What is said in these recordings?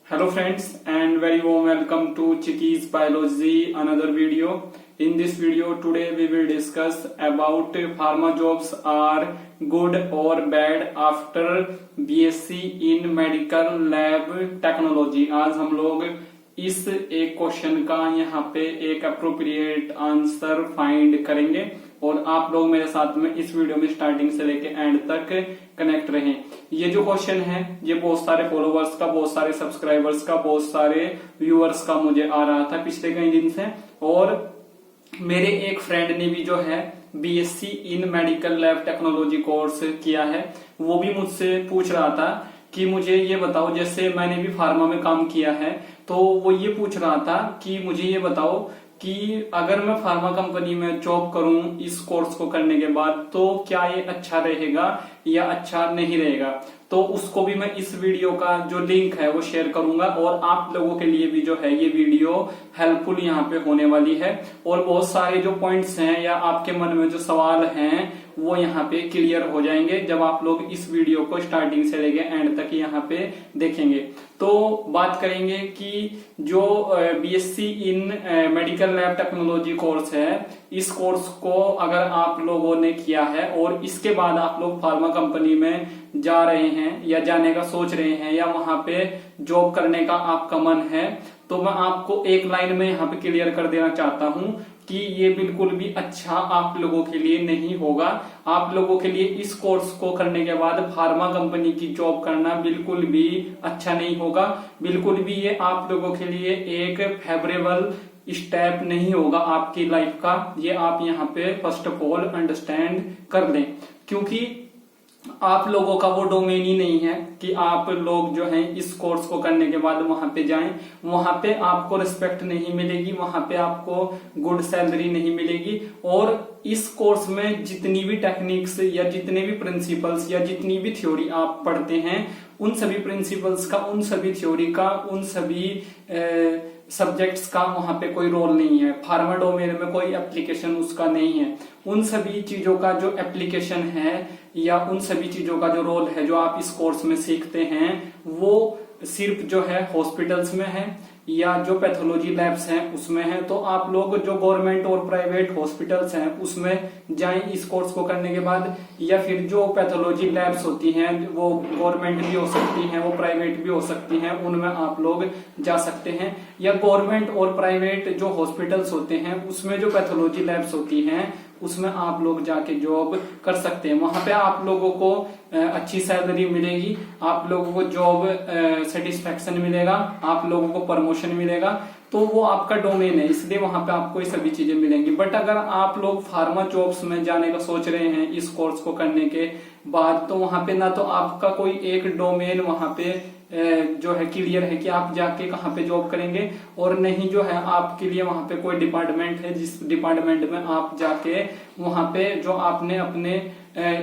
Hello friends and very warm welcome to Chiki Biology another video. In this video today we will discuss about pharma jobs are good or bad after B.Sc in medical lab technology. आज हम लोग इस एक question का यहाँ पे एक appropriate answer find करेंगे और आप लोग मेरे साथ में इस वीडियो में स्टार्टिंग से लेके एंड तक कनेक्ट रहें। ये जो क्वेश्चन है ये बहुत सारे फॉलोवर्स का, बहुत सारे सब्सक्राइबर्स का, बहुत सारे व्यूअर्स का मुझे आ रहा था पिछले कई दिन से, और मेरे एक फ्रेंड ने भी जो है B.Sc इन मेडिकल लैब टेक्नोलॉजी कोर्स किया है। वो भी मुझसे पूछ रहा था कि मुझे ये बताओ, जैसे मैंने भी फार्मा में काम किया है, तो वो ये पूछ रहा था कि मुझे ये बताओ कि अगर मैं फार्मा कंपनी में जॉब करूं इस कोर्स को करने के बाद तो क्या ये अच्छा रहेगा या अच्छा नहीं रहेगा। तो उसको भी मैं इस वीडियो का जो लिंक है वो शेयर करूंगा और आप लोगों के लिए भी जो है ये वीडियो हेल्पफुल यहाँ पे होने वाली है और बहुत सारे जो पॉइंट्स हैं या आपके मन में जो सवाल हैं वो यहाँ पे क्लियर हो जाएंगे जब आप लोग इस वीडियो को स्टार्टिंग से लेके एंड तक यहाँ पे देखेंगे। तो बात करेंगे कि जो B.Sc इन मेडिकल लैब टेक्नोलॉजी कोर्स है, इस कोर्स को अगर आप लोगों ने किया है और इसके बाद आप लोग फार्मा कंपनी में जा रहे हैं या जाने का सोच रहे हैं या वहां पे जॉब करने का आपका मन है, तो मैं आपको एक लाइन में यहाँ पे क्लियर कर देना चाहता हूं कि ये बिल्कुल भी अच्छा आप लोगों के लिए नहीं होगा। आप लोगों के लिए इस कोर्स को करने के बाद फार्मा कंपनी की जॉब करना बिल्कुल भी अच्छा नहीं होगा। बिल्कुल भी ये आप लोगों के लिए एक फेवरेबल स्टेप नहीं होगा आपकी लाइफ का। ये आप यहाँ पे फर्स्ट ऑफ ऑल अंडरस्टैंड कर लें, क्योंकि आप लोगों का वो डोमेन ही नहीं है कि आप लोग जो हैं इस कोर्स को करने के बाद वहां पे जाएं। वहां पे आपको रिस्पेक्ट नहीं मिलेगी, वहां पे आपको गुड सैलरी नहीं मिलेगी, और इस कोर्स में जितनी भी टेक्निक्स या जितने भी प्रिंसिपल्स या जितनी भी थ्योरी आप पढ़ते हैं, उन सभी प्रिंसिपल्स का, उन सभी थ्योरी का, उन सभी सब्जेक्ट्स का वहां पे कोई रोल नहीं है। फार्मा डोमेन में कोई एप्लीकेशन उसका नहीं है। उन सभी चीजों का जो एप्लीकेशन है या उन सभी चीजों का जो रोल है जो आप इस कोर्स में सीखते हैं वो सिर्फ जो है हॉस्पिटल्स में है या जो पैथोलॉजी लैब्स हैं उसमें है। तो आप लोग जो गवर्नमेंट और प्राइवेट हॉस्पिटल्स हैं उसमें जाएं इस कोर्स को करने के बाद, या फिर जो पैथोलॉजी लैब्स होती हैं वो गवर्नमेंट भी हो सकती हैं, वो प्राइवेट भी हो सकती हैं, उनमें आप लोग जा सकते हैं। या गवर्नमेंट और प्राइवेट जो हॉस्पिटल्स होते हैं उसमें जो पैथोलॉजी लैब्स होती हैं उसमें आप लोग जाके जॉब कर सकते हैं। वहां पे आप लोगों को अच्छी सैलरी मिलेगी, आप लोगों को जॉब सेटिस्फेक्शन मिलेगा, आप लोगों को प्रमोशन मिलेगा, तो वो आपका डोमेन है, इसलिए वहां पे आपको ये सभी चीजें मिलेंगी। बट अगर आप लोग फार्मा जॉब्स में जाने का सोच रहे हैं इस कोर्स को करने के बाद, तो वहां पे ना तो आपका कोई एक डोमेन वहां पे जो है क्लियर है कि आप जाके कहाँ पे जॉब करेंगे, और नहीं जो है आपके लिए वहां पे कोई डिपार्टमेंट है जिस डिपार्टमेंट में आप जाके वहां पे जो आपने अपने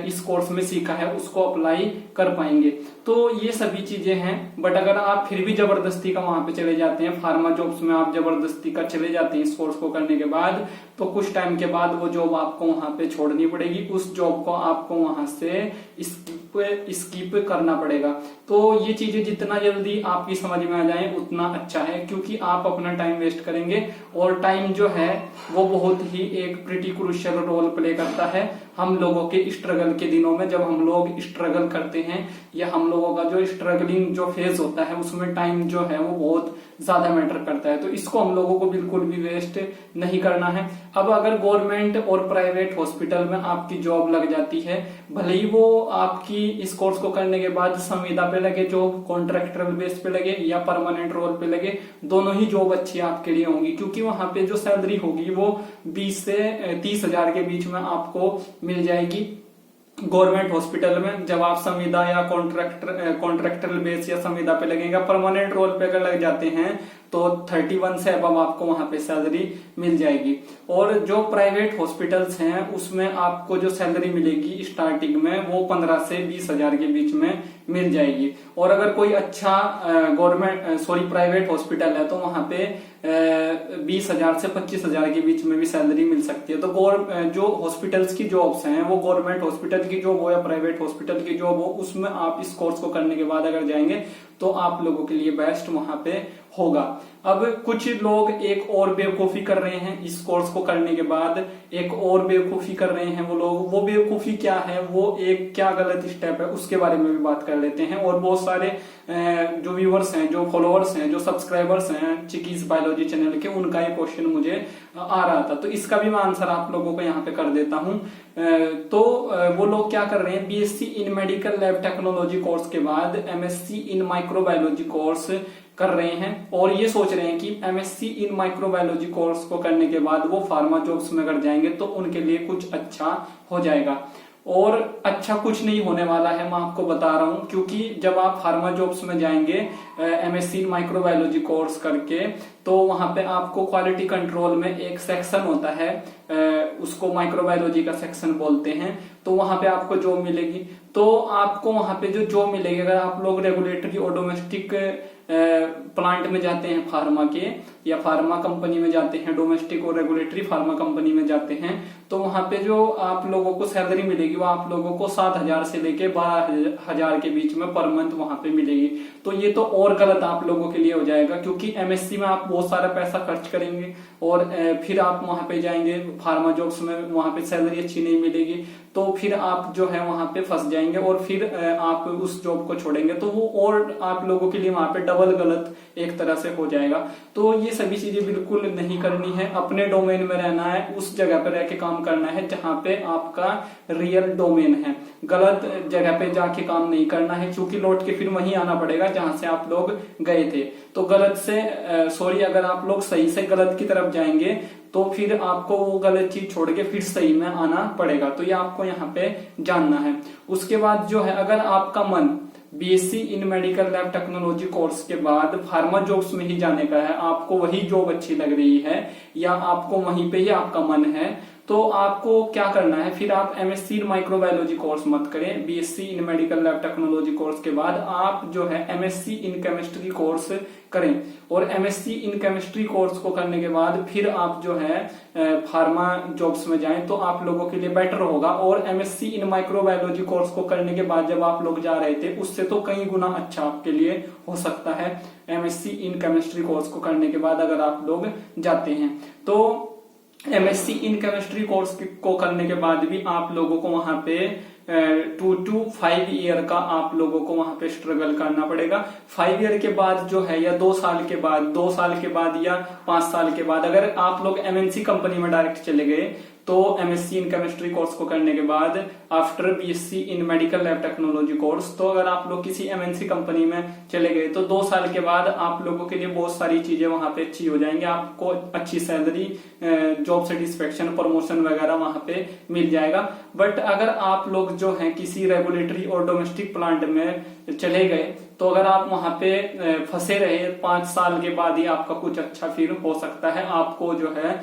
इस कोर्स में सीखा है उसको अप्लाई कर पाएंगे। तो ये सभी चीजें हैं। बट अगर आप फिर भी जबरदस्ती का वहां पे चले जाते हैं, फार्मा जॉब्स में आप जबरदस्ती का चले जाते हैं इस कोर्स को करने के बाद, तो कुछ टाइम के बाद वो जॉब आपको वहां पे छोड़नी पड़ेगी, उस जॉब को आपको वहां से स्किप करना पड़ेगा। तो ये चीजें जितना जल्दी आपकी समझ में आ जाए उतना अच्छा है, क्योंकि आप अपना टाइम वेस्ट करेंगे और टाइम जो है वो बहुत ही एक प्रिटी क्रूशियल रोल प्ले करता है हम लोगों के स्ट्रगल के दिनों में। जब हम लोग स्ट्रगल करते हैं या हम लोगों का जो स्ट्रगलिंग जो फेज होता है उसमें टाइम जो है वो बहुत ज्यादा मैटर करता है, तो इसको हम लोगों को बिल्कुल भी वेस्ट नहीं करना है। अब अगर गवर्नमेंट और प्राइवेट हॉस्पिटल में आपकी जॉब लग जाती है, भले ही वो आपकी इस कोर्स को करने के बाद संविदा पे लगे, जॉब कॉन्ट्रैक्चुअल बेस पे लगे या परमानेंट रोल पे लगे, दोनों ही जॉब अच्छी आपके लिए होंगी, क्योंकि वहां पे जो सैलरी होगी वो 20 से 30 हजार के बीच में आपको मिल जाएगी। गवर्नमेंट हॉस्पिटल में जब आप संविदा या कॉन्ट्रैक्टरल बेस या संविदा पे लगेगा, परमानेंट रोल पे अगर लग जाते हैं तो 31 से अब आपको वहां पे सैलरी मिल जाएगी। और जो प्राइवेट हॉस्पिटल्स हैं उसमें आपको जो सैलरी मिलेगी स्टार्टिंग में वो 15 से 20 हजार के बीच में मिल जाएगी। और अगर कोई अच्छा प्राइवेट हॉस्पिटल है तो वहां पे 20,000 से 25,000 के बीच में भी सैलरी मिल सकती है। तो जो हॉस्पिटल्स की जॉब्स हैं वो गवर्नमेंट हॉस्पिटल की जॉब हो या प्राइवेट हॉस्पिटल की जॉब हो, उसमें आप इस कोर्स को करने के बाद अगर जाएंगे तो आप लोगों के लिए बेस्ट वहां पे होगा। अब कुछ लोग एक और बेवकूफी कर रहे हैं इस कोर्स को करने के बाद, एक और बेवकूफी कर रहे हैं वो लोग। वो बेवकूफी क्या है, वो एक क्या गलत स्टेप है, उसके बारे में भी बात कर लेते हैं। और बहुत सारे जो व्यूअर्स हैं, जो फॉलोअर्स हैं, जो सब्सक्राइबर्स हैं चिकीज बायोलॉजी चैनल के, उनका ये क्वेश्चन मुझे आ रहा था, तो इसका भी मैं आंसर आप लोगों को यहाँ पे कर देता हूँ। तो वो लोग क्या कर रहे हैं, BSc in medical lab technology course के बाद एमएससी इन माइक्रोबायोलॉजी कोर्स कर रहे हैं और ये सोच रहे हैं कि एमएससी इन माइक्रोबायोलॉजी कोर्स को करने के बाद वो फार्मा जॉब्स में अगर जाएंगे तो उनके लिए कुछ अच्छा हो जाएगा। और अच्छा कुछ नहीं होने वाला है, मैं आपको बता रहा हूं, क्योंकि जब आप फार्मा जॉब्स में जाएंगे एमएससी इन माइक्रोबायोलॉजी कोर्स करके, तो वहां पे आपको क्वालिटी कंट्रोल में एक सेक्शन होता है, उसको माइक्रोबायोलॉजी का सेक्शन बोलते हैं, तो वहां पे आपको जॉब मिलेगी। तो आपको वहां पे जो जॉब मिलेगी, अगर आप लोग रेगुलेटरी और डोमेस्टिक प्लांट में जाते हैं फार्मा के, या फार्मा कंपनी में जाते हैं, डोमेस्टिक और रेगुलेटरी फार्मा कंपनी में जाते हैं, तो वहां पे जो आप लोगों को सैलरी मिलेगी वो आप लोगों को 7,000 से लेके 12,000 के बीच में पर मंथ वहां पे मिलेगी। तो ये तो और गलत आप लोगों के लिए हो जाएगा, क्योंकि एमएससी में आप बहुत सारा पैसा खर्च करेंगे और फिर आप वहां पे जाएंगे फार्मा जॉब्स में, वहां पे सैलरी अच्छी नहीं मिलेगी, तो फिर आप जो है वहां पे फंस जाएंगे और फिर आप उस जॉब को छोड़ेंगे, तो वो और आप लोगों के लिए वहां पे डबल गलत एक तरह से हो जाएगा। तो ये सभी चीजें बिल्कुल नहीं करनी है, अपने डोमेन में रहना है, उस जगह पे रह के काम करना है जहां पे आपका रियल डोमेन है। गलत जगह पे जाके काम नहीं करना है, क्योंकि लौट के फिर वहीं आना पड़ेगा जहां से आप लोग गए थे। तो गलत से अगर आप लोग सही से गलत की तरफ जाएंगे तो फिर आपको वो गलत चीज छोड़ के फिर सही में आना पड़ेगा। तो ये आपको यहाँ पे जानना है। उसके बाद जो है, अगर आपका मन BSc in medical lab technology course के बाद फार्मा जॉब्स में ही जाने का है, आपको वही जॉब अच्छी लग रही है या आपको वहीं पे ही आपका मन है, तो आपको क्या करना है, फिर आप एमएससी इन माइक्रोबायोलॉजी कोर्स मत करें। BSc in medical lab technology course के बाद आप जो है एमएससी इन केमिस्ट्री कोर्स करें, और एमएससी इन केमिस्ट्री कोर्स को करने के बाद फिर आप जो है फार्मा जॉब्स में जाएं, तो आप लोगों के लिए बेटर होगा। और एमएससी इन माइक्रोबायोलॉजी कोर्स को करने के बाद जब आप लोग जा रहे थे, उससे तो कई गुना अच्छा आपके लिए हो सकता है एमएससी इन केमिस्ट्री कोर्स को करने के बाद अगर आप लोग जाते हैं। तो एमएससी इन केमिस्ट्री कोर्स को करने के बाद भी आप लोगों को वहां पे 2 to 5 ईयर का आप लोगों को वहां पे स्ट्रगल करना पड़ेगा। 5 ईयर के बाद जो है, या 2 साल के बाद, 2 साल के बाद या 5 साल के बाद, अगर आप लोग एमएनसी कंपनी में डायरेक्ट चले गए, तो एमएससी इन केमिस्ट्री कोर्स को करने के बाद after BSc in medical lab technology course, तो अगर आप लोग किसी एमएनसी कंपनी में चले गए तो 2 साल के बाद आप लोगों के लिए बहुत सारी चीजें वहां पे अच्छी हो जाएंगी। आपको अच्छी सैलरी, जॉब सेटिस्फेक्शन, प्रमोशन वगैरह वहां पे मिल जाएगा। बट अगर आप लोग जो है किसी रेगुलेटरी और डोमेस्टिक प्लांट में चले गए, तो अगर आप वहां पे फंसे रहे, 5 साल के बाद ही आपका कुछ अच्छा फिर हो सकता है, आपको जो है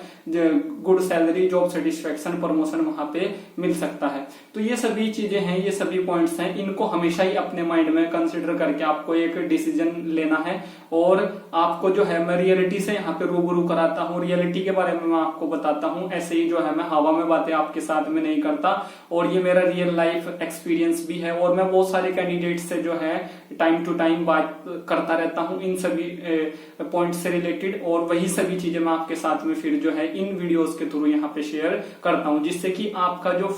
good salary, job satisfaction, promotion वहां पे मिल सकता है। तो ये सभी चीजें हैं, ये सभी पॉइंट्स हैं, इनको हमेशा ही अपने माइंड में कंसिडर करके आपको एक डिसीजन लेना है। और आपको जो है, मैं रियलिटी से यहाँ पे रूबरू कराता हूँ, रियलिटी के बारे में मैं आपको बताता हूँ। ऐसे ही जो है मैं हवा में बातें आपके साथ में नहीं करता, और ये मेरा रियल लाइफ एक्सपीरियंस भी है। और मैं बहुत सारे कैंडिडेट से जो है टाइम टू टाइम बात करता रहता हूँ इन सभी पॉइंट से रिलेटेड, और वही सभी चीजें मैं आपके साथ में फिर जो है इन वीडियोस के थ्रू यहाँ पे शेयर करता हूँ, जिससे कि आपका जो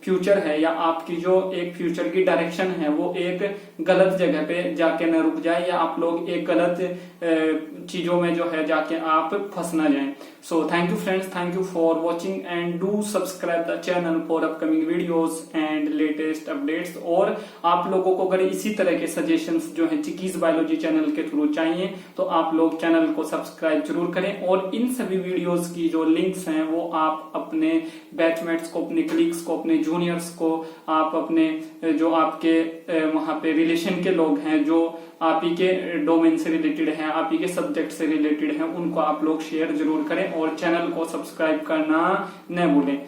फ्यूचर है या आपकी जो एक फ्यूचर की डायरेक्शन है वो एक गलत जगह पे जाके न रुक जाए, या आप लोग एक गलत चीजों में जो है जाके आप फंस ना जाएं। So thank you friends, thank you for watching and do subscribe the channel for upcoming videos and latest updates. और आप लोगों को अगर इसी तरह के सजेशंस जो है चिकीज बायोलॉजी चैनल के थ्रू चाहिए, तो आप लोग चैनल को सब्सक्राइब जरूर करें। और इन सभी वीडियोस की जो लिंक्स हैं वो आप अपने बैचमेट्स को, अपने कलीग्स को, अपने जूनियर्स को, आप अपने जो आपके वहां पे रिलेशन के लोग हैं, जो आप ही के डोमेन से रिलेटेड हैं, आप ही के सब्जेक्ट से रिलेटेड हैं, उनको आप लोग शेयर जरूर करें और चैनल को सब्सक्राइब करना न भूलें।